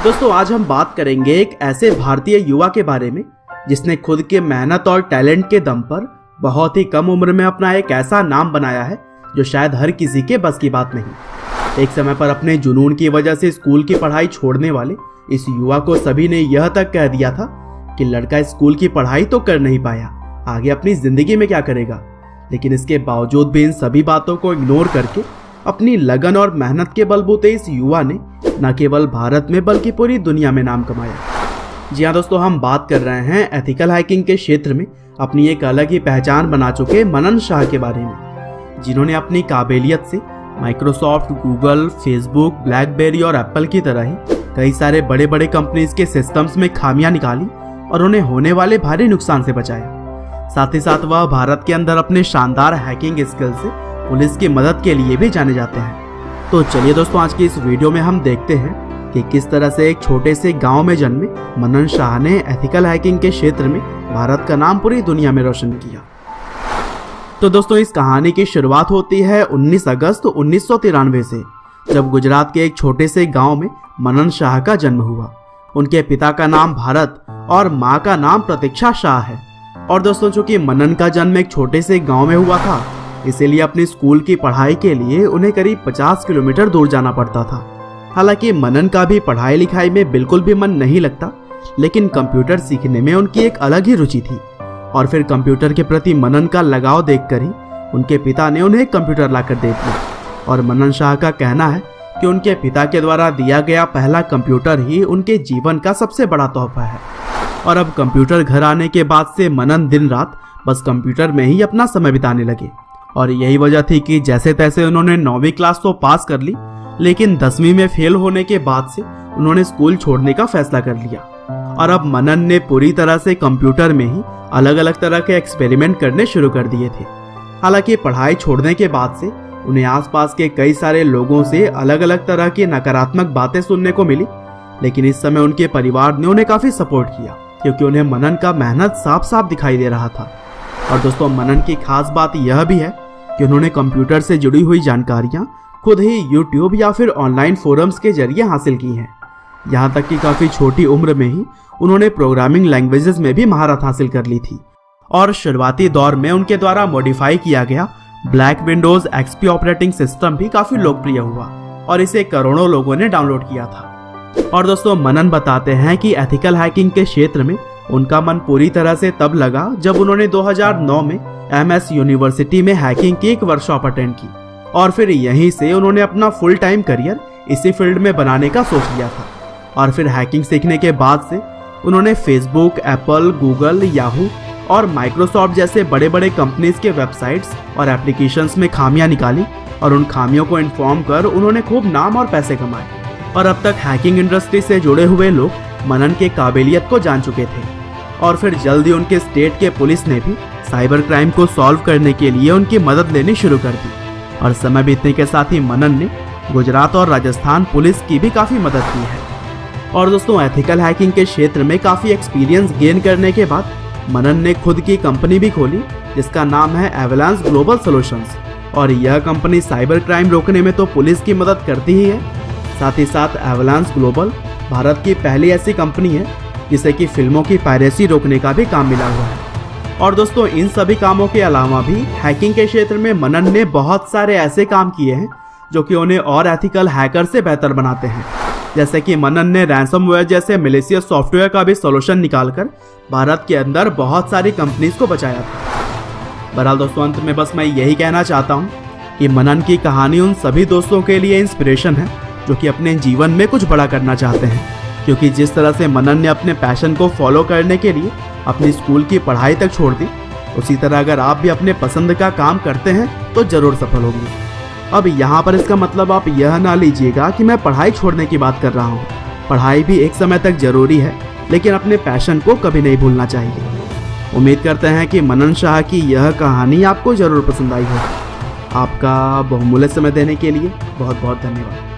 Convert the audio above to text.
दोस्तों आज हम बात करेंगे एक ऐसे भारतीय युवा के बारे में जिसने खुद के मेहनत और टैलेंट के दम पर बहुत ही कम उम्र में अपना एक ऐसा नाम बनाया है जो शायद हर किसी के बस की बात नहीं। एक समय पर अपने जुनून की वजह से स्कूल की पढ़ाई छोड़ने वाले इस युवा को सभी ने यह तक कह दिया था कि लड़का स्कूल की पढ़ाई तो कर नहीं पाया, आगे अपनी जिंदगी में क्या करेगा। लेकिन इसके बावजूद भी इन सभी बातों को इग्नोर करके अपनी लगन और मेहनत के बलबूते इस युवा ने न केवल भारत में बल्कि पूरी दुनिया में नाम कमाया। जी हाँ दोस्तों, हम बात कर रहे हैं एथिकल हैकिंग के क्षेत्र में अपनी एक अलग ही पहचान बना चुके मनन शाह के बारे में, जिन्होंने अपनी काबिलियत से माइक्रोसॉफ्ट, गूगल, फेसबुक, ब्लैकबेरी और एप्पल की तरह ही कई सारे बड़े बड़े कंपनीज के सिस्टम्स में खामियां निकाली और उन्हें होने वाले भारी नुकसान से बचाया। साथ ही साथ वह भारत के अंदर अपने शानदार हैकिंग स्किल से पुलिस की मदद के लिए भी जाने जाते हैं। तो चलिए दोस्तों, आज की इस वीडियो में हम देखते हैं कि किस तरह से एक छोटे से गांव में जन्मे मनन शाह ने एथिकल हैकिंग के क्षेत्र में भारत का नाम पूरी दुनिया में रोशन किया। तो दोस्तों, इस कहानी की शुरुआत होती है 19 अगस्त 1993 से, जब गुजरात के एक छोटे से गांव में मनन शाह का जन्म हुआ। उनके पिता का नाम भारत और माँ का नाम प्रतीक्षा शाह है। और दोस्तों, चूंकि मनन का जन्म एक छोटे से गांव में हुआ था, इसीलिए अपनी स्कूल की पढ़ाई के लिए उन्हें करीब 50 किलोमीटर दूर जाना पड़ता था। हालांकि मनन का भी पढ़ाई लिखाई में बिल्कुल भी मन नहीं लगता, लेकिन कंप्यूटर सीखने में उनकी एक अलग ही रुचि थी। और फिर कंप्यूटर के प्रति मनन का लगाव देखकर ही उनके पिता ने उन्हें कंप्यूटर लाकर दे दिया। और मनन शाह का कहना है कि उनके पिता के द्वारा दिया गया पहला कंप्यूटर ही उनके जीवन का सबसे बड़ा तोहफा है। और अब कंप्यूटर घर आने के बाद से मनन दिन रात बस कंप्यूटर में ही अपना समय बिताने लगे। और यही वजह थी कि जैसे तैसे उन्होंने 9वीं क्लास तो पास कर ली, लेकिन 10वीं में फेल होने के बाद से उन्होंने स्कूल छोड़ने का फैसला कर लिया। और अब मनन ने पूरी तरह से कंप्यूटर में ही अलग अलग तरह के एक्सपेरिमेंट करने शुरू कर दिए थे। हालांकि पढ़ाई छोड़ने के बाद से उन्हें आसपास के कई सारे लोगों से अलग अलग तरह की नकारात्मक बातें सुनने को मिली, लेकिन इस समय उनके परिवार ने उन्हें काफी सपोर्ट किया, क्योंकि उन्हें मनन का मेहनत साफ साफ दिखाई दे रहा था। और दोस्तों, मनन की खास बात यह भी है कि उन्होंने कंप्यूटर से जुड़ी हुई जानकारियां खुद ही यूट्यूब या फिर ऑनलाइन फोरम्स के जरिए हासिल की हैं। यहाँ तक कि काफ़ी छोटी उम्र में ही उन्होंने प्रोग्रामिंग लैंग्वेजेस में भी महारत हासिल कर ली थी। और शुरुआती दौर में उनके द्वारा मॉडिफाई किया गया black Windows XP operating system भी काफ़ी लोकप्रिय हुआ और इसे करोड़ों लोगों ने डाउनलोड किया था। और दोस्तों, मनन बताते हैं कि एथिकल हैकिंग के क्षेत्र में उनका मन पूरी तरह से तब लगा जब उन्होंने 2009 में MS यूनिवर्सिटी में हैकिंग की एक वर्कशॉप अटेंड की। और फिर यहीं से उन्होंने अपना फुल टाइम करियर इसी फील्ड में बनाने का सोच लिया था। और फिर हैकिंग सीखने के बाद से उन्होंने फेसबुक, एप्पल, गूगल, याहू और माइक्रोसॉफ्ट जैसे बड़े बड़े कंपनीज के वेबसाइट्स और एप्लीकेशंस में खामियां निकाली और उन खामियों को इन्फॉर्म कर उन्होंने खूब नाम और पैसे कमाए। और अब तक हैकिंग इंडस्ट्री से जुड़े हुए लोग मनन के काबिलियत को जान चुके थे। और फिर जल्दी उनके स्टेट के पुलिस ने भी साइबर क्राइम को सॉल्व करने के लिए उनकी मदद लेनी शुरू कर दी। और समय बीतने के साथ ही मनन ने गुजरात और राजस्थान पुलिस की भी काफ़ी मदद की है। और दोस्तों, एथिकल हैकिंग के क्षेत्र में काफ़ी एक्सपीरियंस गेन करने के बाद मनन ने खुद की कंपनी भी खोली, जिसका नाम है एवलांस ग्लोबल सॉल्यूशंस। और यह कंपनी साइबर क्राइम रोकने में तो पुलिस की मदद करती ही है, साथ ही साथ एवलांस ग्लोबल भारत की पहली ऐसी कंपनी है जिसे कि फिल्मों की पायरेसी रोकने का भी काम मिला हुआ है। और दोस्तों, इन सभी कामों के अलावा भी हैकिंग के क्षेत्र में मनन ने बहुत सारे ऐसे काम किए हैं जो कि उन्हें और एथिकल हैकर से बेहतर बनाते हैं। जैसे कि मनन ने रैंसमवेयर जैसे मैलिशियस सॉफ्टवेयर का भी सॉल्यूशन निकालकर भारत के अंदर बहुत सारी कंपनीज को बचाया था। बहरहाल दोस्तों, अंत में बस मैं यही कहना चाहता हूँ कि मनन की कहानी उन सभी दोस्तों के लिए इंस्पिरेशन है जो कि अपने जीवन में कुछ बड़ा करना चाहते हैं। क्योंकि जिस तरह से मनन ने अपने पैशन को फॉलो करने के लिए अपनी स्कूल की पढ़ाई तक छोड़ दी, उसी तरह अगर आप भी अपने पसंद का काम करते हैं तो जरूर सफल होंगे। अब यहाँ पर इसका मतलब आप यह ना लीजिएगा कि मैं पढ़ाई छोड़ने की बात कर रहा हूँ। पढ़ाई भी एक समय तक जरूरी है, लेकिन अपने पैशन को कभी नहीं भूलना चाहिए। उम्मीद करते हैं कि मनन शाह की यह कहानी आपको जरूर पसंद आई हो। आपका बहुमूल्य समय देने के लिए बहुत बहुत धन्यवाद।